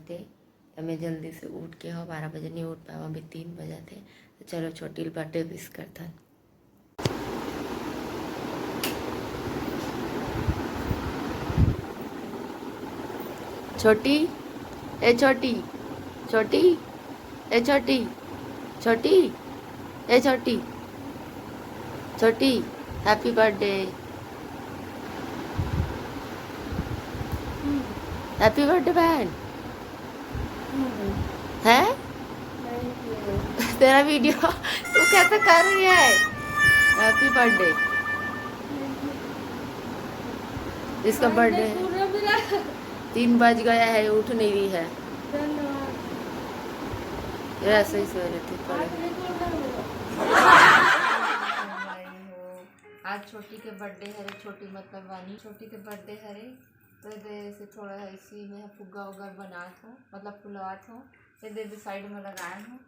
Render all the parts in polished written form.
थे। मैं जल्दी से उठ के हो 12 बजे नहीं उठ पाया, अभी 3 बजे थे। तो चलो छोटी बर्थडे विश करता। छोटी ए छोटी छोटी ए छोटी छोटी ए छोटी छोटी हैप्पी बर्थडे हैप्पी बर्थडे बहन है। तेरा वीडियो तू कैसे कर रही है। Happy birthday. इसका बर्थडे 3 बज गया है, उठ नहीं रही है। ऐसे ही सो रही थी आज छोटी के बर्थडे है। छोटी मतलब वानी छोटी के बर्थडे है। तो से थोड़ा इसी में फुग्गा उगा बनात हो, मतलब फुलवात हो। दे साइड में लगाए हूँ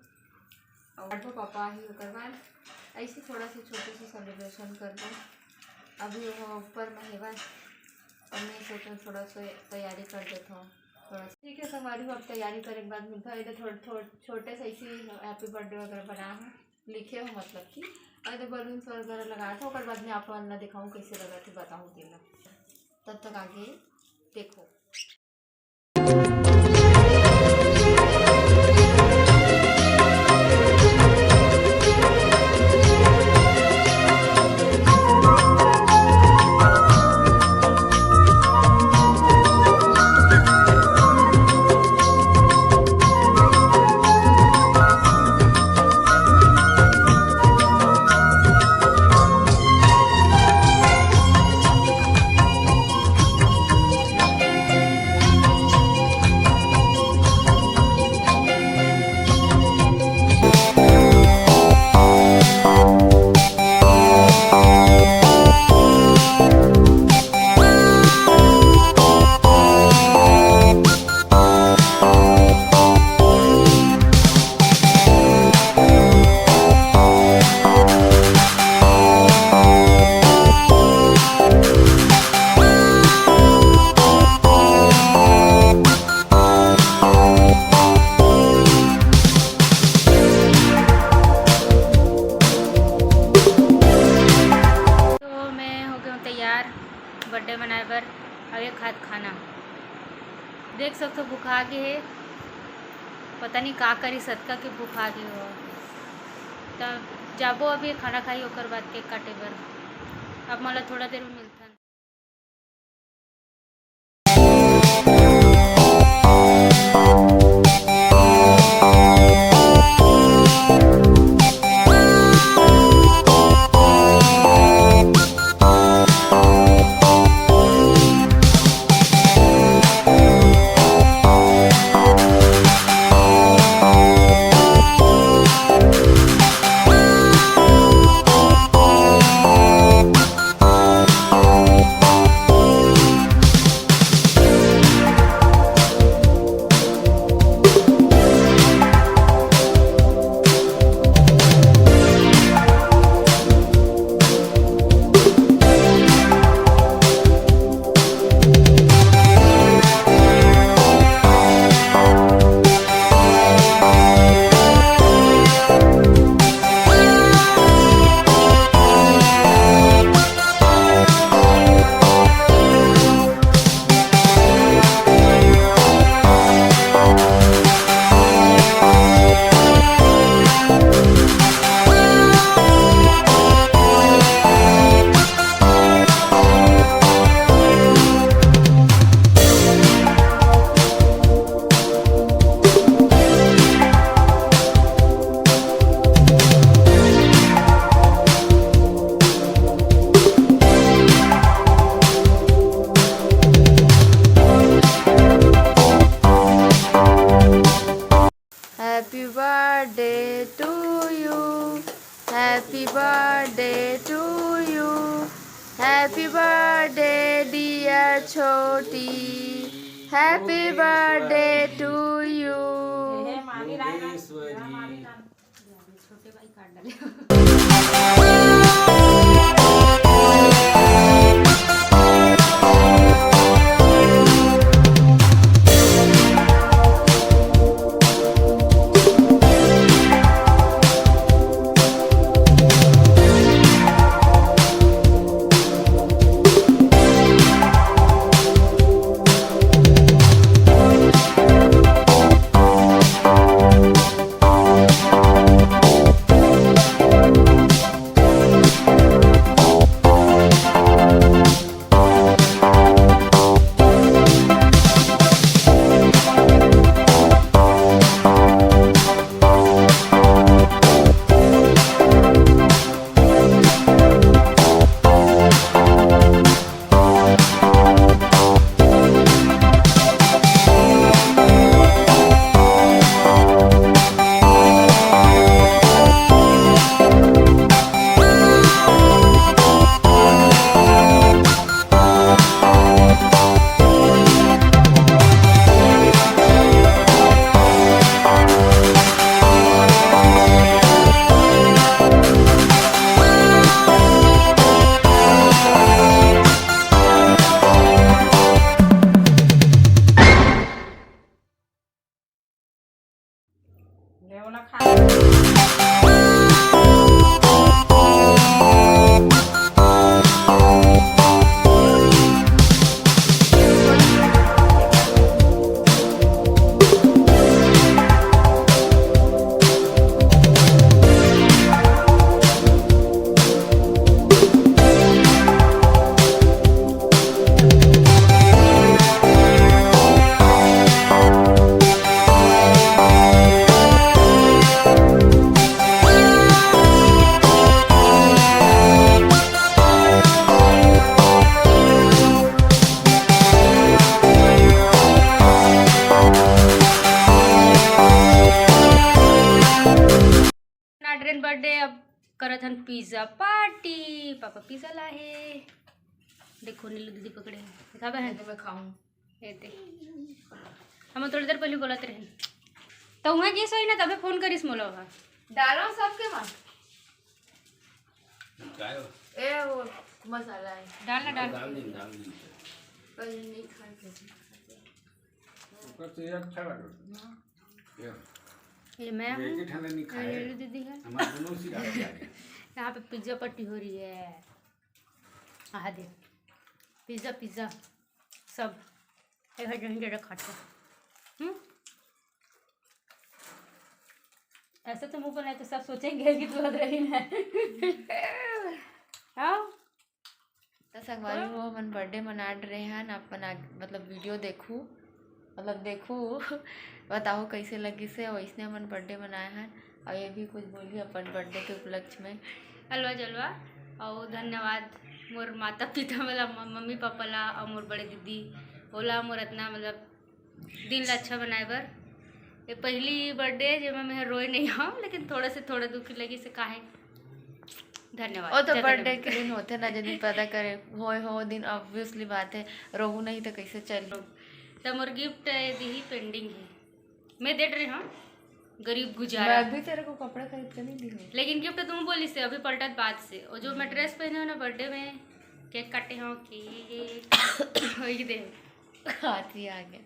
और तो पापा ही करवाए। ऐसे थोड़ा सा छोटे से सेलिब्रेशन कर दो। अभी वो ऊपर में है और मैं सोचूँ थोड़ा सा तैयारी कर देता हूँ थोड़ा सा। ठीक है हमारी अब तैयारी करने के बाद मिलता है। इधर थोड़े छोटे से ऐसे हैप्पी बर्थडे वगैरह बनाया हूँ, लिखे हो मतलब कि। और इधर बलून्स वगैरह लगाया था। और बाद में आपको अन्ना दिखाऊँ कैसे लगा थे, बताऊँ दिन। तब तक आगे देखो। बर्थडे मनाए बर अवे खाना देख सकते भूखा गे है। पता नहीं का करी सदका के भूखा गे हो। तब जाबो अभी खाना खाई ओकर बाद केक काटे बर। अब मला थोड़ा देर में मिलता। Happy birthday to you. Happy birthday to you. Happy birthday dear Choti. Happy birthday to you. छोटे भाई काट डाले। ले ना खा नाड्रेन बर्थडे अब करत हन पिज्जा पार्टी। पापा पिज्जा लाए, देखो नीलू दीदी पकड़े दिखा बहन मैं खाऊं दे। हम थोड़ी देर पहले बोलत रहे तो वहाँ गैस होई ना तबे फोन करिस मोला वहाँ डालो सबके मां काय हो? ए वो मसाला है डालना डाल डाल दी पर नहीं खाते ऊपर से अच्छा लगा ये ये मैं हूँ, एक ठाने नहीं खाए नीलू दीदी है। हमारे दोनों सी आ गया यहाँ पे पिज्जा पार्टी हो रही है। आ दे पिज्जा पिज्जा सब एक हजार खाते। ऐसे तो मुंह बनाए तो सब सोचेंगे कि तू हद रही है। आओ तो संगवारी वो मन बर्थडे मना रहे हैं ना अपन मतलब वीडियो देखूँ मतलब देखूँ बताओ कैसे लगी से वैसने अपन बर्थडे मनाए हैं और ये भी कुछ बोली अपन बर्थडे के उपलक्ष्य में हलवा जलवा और धन्यवाद मोर माता पिता मतलब मम्मी पापा ला और मोर बड़े दीदी ओला मोर इतना मतलब दिन ला अच्छा बनाए बर। ये पहली बर्थडे जिसमें मैं रोई नहीं हूँ लेकिन थोड़ा दुखी लगी से काहे धन्यवाद। और तो ज़्यादा बर्थडे नहीं। के दिन होते ना जिस दिन पता करे हो दिन ऑब्वियसली बात है रोहू नहीं तो कैसे चली। तो मोर गिफ्ट दी ही पेंडिंग है मैं दे रही हूँ गरीब गुजारा। मैं भी तेरे को कपड़े खरीद के नहीं दी हूँ लेकिन गिफ्ट तुम बोली से अभी पलटत बात से और जो मैं ड्रेस पहने हो ना बर्थडे में केक काटे हो केक वही दे हाथ ही आ गया।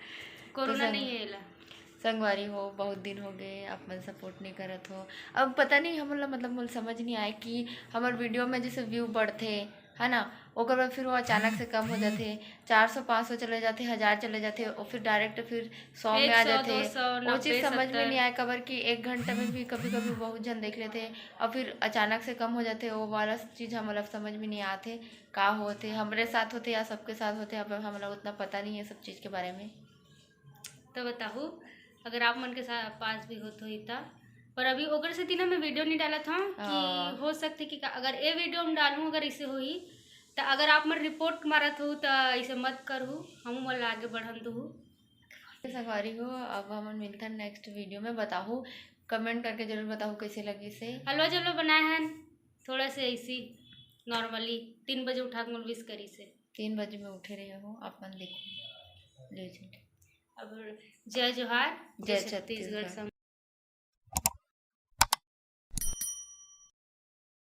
कोरोना नहीं है एला संगवारी हो बहुत दिन हो गए आप मन सपोर्ट नहीं करत हो। अब पता नहीं हमला मतलब मुझे समझ नहीं आए कि हमारे वीडियो में जैसे व्यू बढ़ते है ना ओकर बाद फिर वो अचानक से कम हो जाते 400-500 चले जाते 1000 चले जाते और फिर डायरेक्ट फिर 100 में आ 100, जाते। 200, वो चीज़ 90, समझ में 70 नहीं आया कबर कि 1 घंटे में भी कभी कभी बहुत जन देख लेते और फिर अचानक से कम हो जाते। वो वाला चीज़ हम मतलब समझ में नहीं आते का होते हमारे साथ होते या सबके साथ होते। अब हम लोग उतना पता नहीं है सब चीज़ के बारे में। तो बताऊँ अगर आप मन के साथ पास भी होत होई ता पर अभी ओकर से तीना मैं वीडियो नहीं डाला था कि हो सकते कि अगर ये वीडियो हम डालूँ अगर इसे होई तो अगर आप मन रिपोर्ट मारत हो तो ऐसे मत करूँ हम मन आगे बढ़न दू सवारी हो। अब हम मिलते हैं नेक्स्ट वीडियो में। बताओ कमेंट करके जरूर बताओ कैसे लगी से। हलवा जलवा बनाए हैं थोड़ा से ऐसी नॉर्मली 3 बजे उठा के विश करी से 3 बजे में उठे रहे हो अपन देखो ले अब जय जोहार जय छत्तीसगढ़।